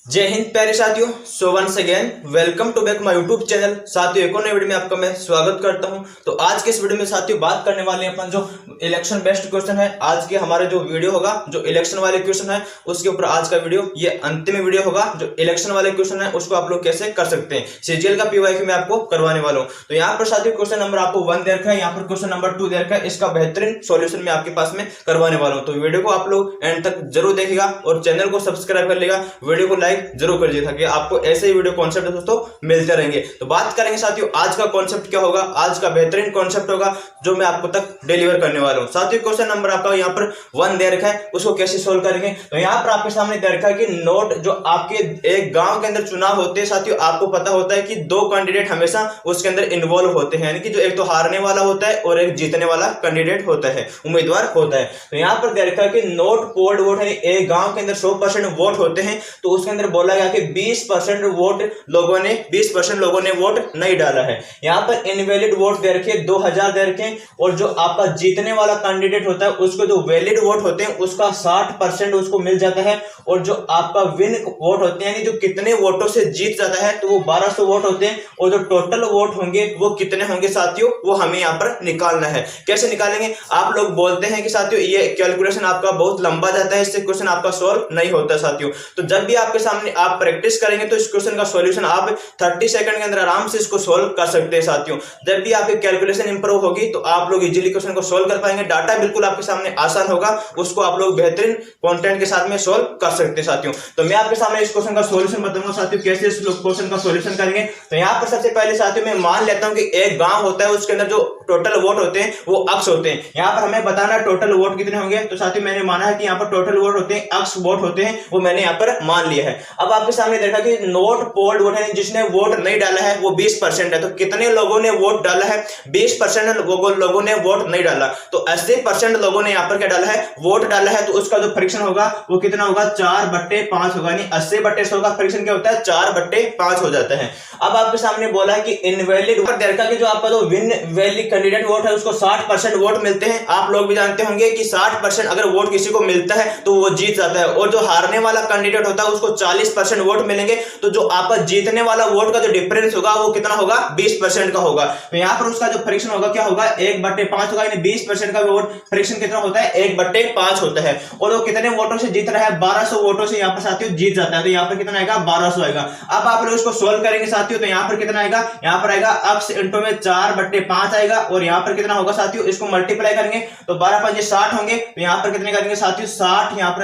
जय हिंद प्यारे साथियों। So once again welcome to back my YouTube channel. साथियों एक और नए वीडियो में आपका मैं स्वागत करता हूं। तो आज के इस वीडियो में साथियों बात करने वाले हैं अपन जो इलेक्शन बेस्ड क्वेश्चन है। आज के हमारा जो वीडियो होगा जो इलेक्शन वाले क्वेश्चन है उसके ऊपर आज का वीडियो ये अंतिम वीडियो होगा। जो इलेक्शन वाले क्वेश्चन है उसको आप लोग कैसे कर सकते हैं, सीजीएल का पीवाईक्यू मैं आपको करवाने वाला हूँ। तो यहाँ पर साथियों क्वेश्चन नंबर आपको 1 दे रखा है, यहाँ पर क्वेश्चन नंबर 2 दे रखा है। इसका बेहतरीन सॉल्यूशन मैं आपके पास में करवाने वाला हूँ। तो वीडियो को आप लोग एंड तक जरूर देखिएगा और चैनल को सब्सक्राइब कर लेगा, वीडियो को लाइक जरूर कर दीजिएगा, आपको ऐसे ही वीडियो कॉन्सेप्ट दोस्तों मिलते रहेंगे। तो बात करेंगे साथियों आज का कॉन्सेप्ट क्या होगा। आज का बेहतरीन कॉन्सेप्ट होगा जो मैं आपको तक डिलीवर करने वाला हूं। साथियों क्वेश्चन नंबर आपका यहाँ पर 1 दे रखा है, उसको कैसे सोल्व करेंगे। तो यहाँ पर आपके सामने दे रखा है कि नोट जो आपके एक गांव के अंदर चुनाव होते हैं साथियों, आपको पता होता है कि 2 कैंडिडेट हमेशा उसके अंदर इन्वॉल्व होते हैं, यानी कि जो एक तो हारने वाला होता है और एक जीतने वाला कैंडिडेट होता है, उम्मीदवार होता है। तो यहाँ पर दे रखा है कि नोट पोल्ड वोट है, एक गांव के अंदर 100% वोट होते हैं। तो उसके अंदर बोला गया कि 20% वोट लोगों ने 20% लोगों ने वोट नहीं डाला है। यहाँ पर इनवैलिड वोट दे रखे 2000 दे रखे, और जो आपका जीतने वाला कैंडिडेट होता है उसको जो वैलिड वोट होते हैं उसका 60% उसको मिल जाता है, और जो आपका विन वोट होते हैं यानी जो कितने वोटों से जीत जाता है तो वो 1200 वोट होते हैं, और जो टोटल वोट होंगे वो कितने होंगे साथियों वो हमें यहाँ पर निकालना है। कैसे निकालेंगे, आप लोग बोलते हैं कि साथियों ये कैलकुलेशन आपका बहुत लंबा जाता है, इससे क्वेश्चन आपका सॉल्व नहीं होता साथियों। तो जब भी आपके सामने आप प्रैक्टिस करेंगे तो इस क्वेश्चन का सॉल्यूशन आप 30 सेकंड के अंदर आराम से इसको सोल्व कर सकते हैं साथियों। जब भी आपकी कैलकुलेशन इंप्रूव होगी तो आप लोग इजीली क्वेश्चन को सोल्व कर पाएंगे। डाटा बिल्कुल आपके सामने आसान होगा, उसको आप लोग बेहतरीन कंटेंट के साथ में सोल्व कर सकते हैं साथियों। तो मैं आपके सामने इस क्वेश्चन का सॉल्यूशन बताऊंगा साथियों कैसे इस क्वेश्चन का सॉल्यूशन करेंगे। तो यहाँ पर सबसे पहले साथियों मैं मान लेता हूं कि एक गांव होता है, उसके अंदर जो टोटल वोट होते हैं वो अक्स होते हैं। यहाँ पर हमें बताना टोटल वोट कितने होंगे। तो साथियों मैंने माना है कि यहाँ पर टोटल वोट होते हैं अक्स वोट होते हैं, वो मैंने यहाँ पर मान लिया है। अब आपके सामने देखा कि नोट पोल्ड वोट है, जिसने वोट नहीं डाला है वो 20% है। तो कितने लोगों ने वोट डाला है, 20% लोगों ने वोट नहीं डाला। तो 80% लोगों ने यहाँ पर क्या डाला है, वोट डाला है। तो उसका जो फ्रैक्शन होगा वो कितना होगा, 4/5 होगा, यानी 80/100 का फ्रैक्शन क्या होता है, 4/5 हो जाता है। अब आपके सामने बोला है कि इनवैलिड वोट दे रखा है कि जो आपका जो विन वैलिड कैंडिडेट वोट है उसको 60% वोट मिलते हैं। आप लोग भी जानते होंगे कि 60% अगर वोट किसी को मिलता है तो वो जीत जाता है, और जो हारने वाला कैंडिडेट होता है उसको 40% वोट मिलेंगे। तो जो आपका जीतने वाला वोट का जो डिफरेंस होगा वो कितना होगा, 20% का होगा। तो यहाँ पर उसका जो फ्रैक्शन होगा क्या होगा, 1/5 होगा, यानी 20% का वोट फ्रैक्शन कितना होता है, 1/5 होता है। और वो कितने वोटों से जीत रहा है, 1200 वोटों से यहाँ पर साथियों जीत जाता है। तो यहाँ पर कितना आएगा, 1200 आएगा। अब आप लोग इसको सोल्व करेंगे साथियों, तो यहाँ पर कितना आएगा, यहाँ पर आएगा अक्स इंटू में 4/5 आएगा, और यहाँ पर कितना होगा साथियों, इसको मल्टीप्लाई करेंगे तो 12×5 60 होंगे। तो यहाँ पर कितने करेंगे साथियों, 60, यहाँ पर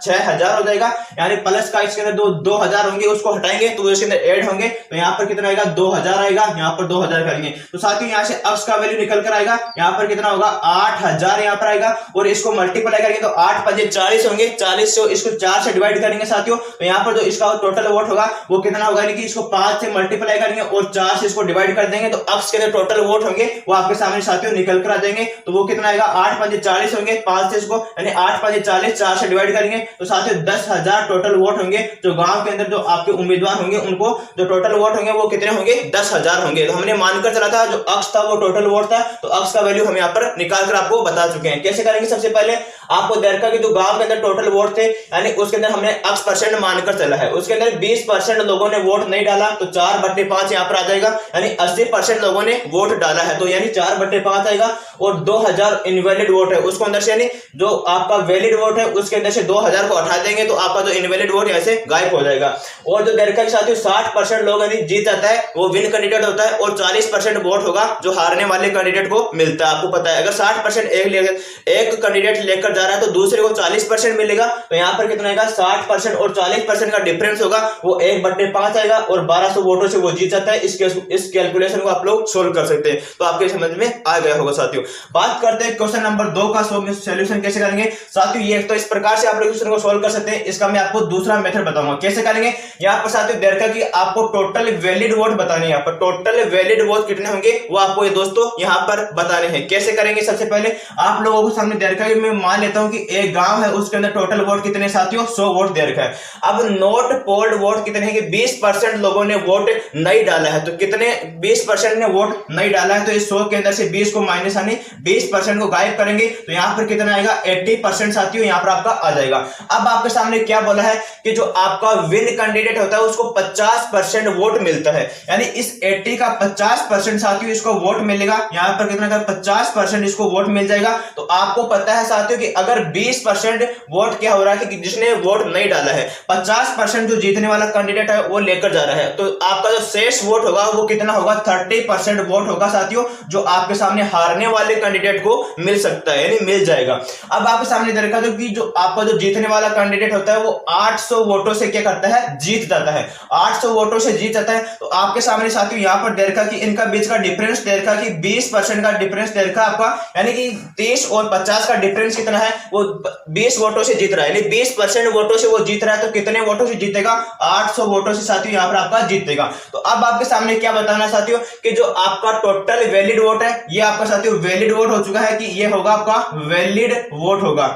6000 हो जाएगा, यानी प्लस का इसके अंदर 2000 होंगे, उसको हटाएंगे तो इसके अंदर ऐड होंगे। तो यहाँ पर कितना आएगा, 2000 आएगा, यहाँ पर 2000 करेंगे तो साथियों यहाँ से अक्स का वैल्यू निकल कर आएगा। यहाँ पर कितना होगा, 8000 यहाँ पर आएगा, और इसको मल्टीप्लाई करेंगे तो 8×5 40 होंगे, 40 से इसको 4 से डिवाइड करेंगे साथियों। तो यहाँ पर जो इसका टोटल वोट होगा वो कितना होगा, यानी कि इसको 5 से मल्टीप्लाई करेंगे और 4 से इसको डिवाइड कर देंगे, तो अक्स के अंदर टोटल वोट होंगे वो आपके सामने साथियों निकल कर आ जाएंगे। तो वो कितना आएगा, 8×5 40 होंगे, 5 से इसको यानी 8×5 40, 4 से डिवाइड करेंगे तो साथियों 10,000 टोटल वोट होंगे। जो गांव के अंदर जो आपके उम्मीदवार होंगे उनको जो टोटल वोट होंगे वो कितने होंगे, 10,000 होंगे। तो हमने मानकर चला था जो अक्स था वो टोटल वोट था, तो अक्स का वैल्यू हम यहाँ पर निकाल कर आपको बता चुके हैं। कैसे करेंगे, सबसे पहले आपको देखा कि जो गांव के अंदर टोटल वोट थे यानी उसके अंदर हमने अक्स परसेंट मानकर चला है, उसके अंदर 20% लोगों ने वोट नहीं डाला, तो 4/5 यहाँ पर आ जाएगा, यानी 80% लोगों ने वोट डाला है, तो यानी 4/5 आएगा। और 2000 इनवैलिड वोट है उसको अंदर से, यानी जो आपका वैलिड वोट है उसके अंदर से 2000 को हटा देंगे तो आपका जो इनवैलिड वोट ऐसे गायब हो जाएगा। और जो देखा कि साथियों 60% लोग यानी जीत जाता है वो विन कैंडिडेट होता है, और 40% वोट होगा जो हारने वाले कैंडिडेट को मिलता है। आपको पता है अगर 60% एक कैंडिडेट लेकर जा रहा है तो दूसरे को 40% मिलेगा। तो यहाँ पर कितना आएगा, 60% और 40% का डिफरेंस होगा वो 1/5 आएगा, और 1200 वोटों से वो जीत जाता है। इस कैलकुलेशन को आप लोग सोल्व कर सकते हैं। तो आपके समझ में आ गया होगा साथियों। बात करते हैं क्वेश्चन नंबर 2 का सॉल्यूशन कैसे करेंगे साथियों। ये तो इस प्रकार से आप लोग क्वेश्चन को सोल्व कर सकते हैं, इसका मैं आपको दूसरा मेथड बताऊंगा कैसे करेंगे। यहाँ पर साथियों देखा कि आपको टोटल वैलिड वोट बताने, यहाँ पर टोटल वैलिड वोट कितने होंगे वो आपको ये दोस्तों यहाँ पर बताने हैं। कैसे करेंगे, सबसे पहले आप लोगों को सामने दे रखा है, मैं मान लेता हूं कि एक गांव है उसके अंदर टोटल वोट कितने साथियों, 100 वोट दे रखा है। अब नोट पोल्ड वोट कितने हैं कि 20% लोगों ने वोट नहीं डाला है। तो कितने 20% ने वोट नहीं डाला है, तो इस 100 के अंदर से 20 को माइनस यानी 20% को गायब करेंगे तो यहाँ पर कितना आएगा, 80% साथियों यहाँ पर आपका आ जाएगा। अब आपके सामने क्या बोला है कि कि जो आपका विन कैंडिडेट होता है उसको 50% वोट मिलता है, यानी इस 80 का 50% साथियों इसको वोट मिलेगा। यहां पर कितना का 50% इसको वोट मिल जाएगा। तो आपको पता है साथियों कि अगर 20% वोट क्या हो रहा है कि जिसने वोट नहीं डाला है, 50% जो जीतने वाला कैंडिडेट है वो लेकर जा रहा है, तो आपका जो शेष वोट होगा वो कितना होगा, 30% वोट होगा साथियों, जो आपके सामने हारने वाले कैंडिडेट को मिल सकता है, यानी मिल जाएगा। अब आपके सामने देखा जो कि जो आपका जो जीतने वाला कैंडिडेट होता है वो 800 वोटों से क्या करता है, जीत जाता है, 800 वोटों से जीत जाता है। तो आपके सामने साथियों यहां पर देखा कि इनका बीच का डिफरेंस देखा कि 20% का डिफरेंस देखा आपका, यानी कि 30 और 50 का डिफरेंस कितना है, वो 20 वोटों से जीत रहा है, यानी 20% वोटों से वो जीत रहा है। तो कितने वोटों से जीतेगा, 800 वोटों से साथियों यहां पर आपका जीतेगा। तो अब आपके सामने क्या बताना साथियों कि जो आपका टोटल वैलिड वोट है ये आपका साथियों वैलिड वोट हो चुका है, कि ये होगा आपका वैलिड वोट होगा,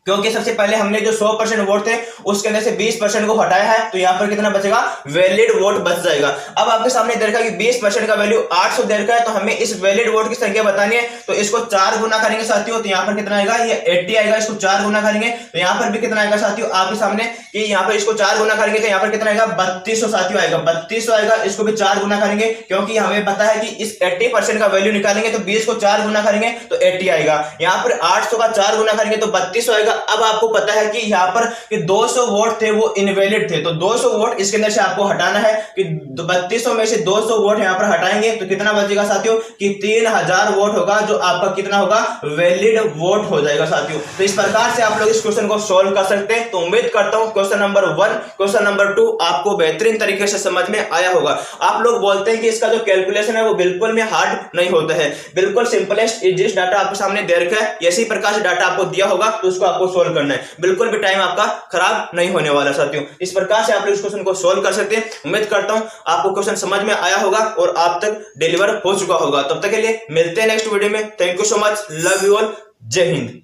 क्योंकि सबसे पहले हमने जो 100% वोट थे उसके अंदर से 20% को हटाया है, तो यहां पर कितना बचेगा, वैलिड वोट बच जाएगा। अब आपके सामने दे रखा है कि 20% का वैल्यू 800 दे रखा है, तो हमें इस वैलिड वोट की संख्या बतानी है, तो इसको 4 गुना करेंगे साथियों, तो यहां पर कितना आएगा, ये 80 आएगा, इसको 4 गुना करेंगे तो यहां पर भी कितना आएगा साथियों आपके सामने, कि यहां पर इसको 4 गुना करेंगे तो यहां पर कितना आएगा, 3200 साथियों आएगा, 3200 आएगा। इसको भी 4 गुना करेंगे, क्योंकि हमें पता है कि इस 80% का वैल्यू निकालेंगे तो 20 को 4 गुना करेंगे तो 80 आएगा, यहां पर 800 का 4 गुना करेंगे तो 3200 आएगा। अब आपको पता है कि यहां पर कि 200 वोट थे वो इनवैलिड थे, तो 200 वोट इसके अंदर से आपको हटाना है, कि 3200 में से 200 वोट यहां पर हटाएंगे तो कितना बचेगा साथियों, कि 3000 वोट होगा, जो आपका कितना होगा, वैलिड वोट हो जाएगा साथियों। तो इस प्रकार से आप लोग इस क्वेश्चन को सोल्व कर सकते हैं। तो उम्मीद करता हूं क्वेश्चन नंबर 1 क्वेश्चन नंबर 2 आपको बेहतरीन तरीके से समझ में आया होगा। आप लोग बोलते हैं कि इसका जो कैलकुलेशन है वो बिल्कुल में हार्ड नहीं होता है, बिल्कुल सिंपलेस्ट इजीएस्ट डाटा आपके सामने दे रखा है, इसी प्रकार से डाटा आपको दिया होगा तो उसको आपको सोल्व करना है, बिल्कुल भी टाइम आपका खराब नहीं होने वाला साथियों। इस प्रकार से आप लोग इस क्वेश्चन को सोल्व कर सकते हैं। उम्मीद करता हूं आपको क्वेश्चन समझ में आया होगा और आप तक डिलीवर हो चुका होगा। तब तक के लिए मिलते हैं नेक्स्ट वीडियो में। Thank you so much, love you all, जय हिंद।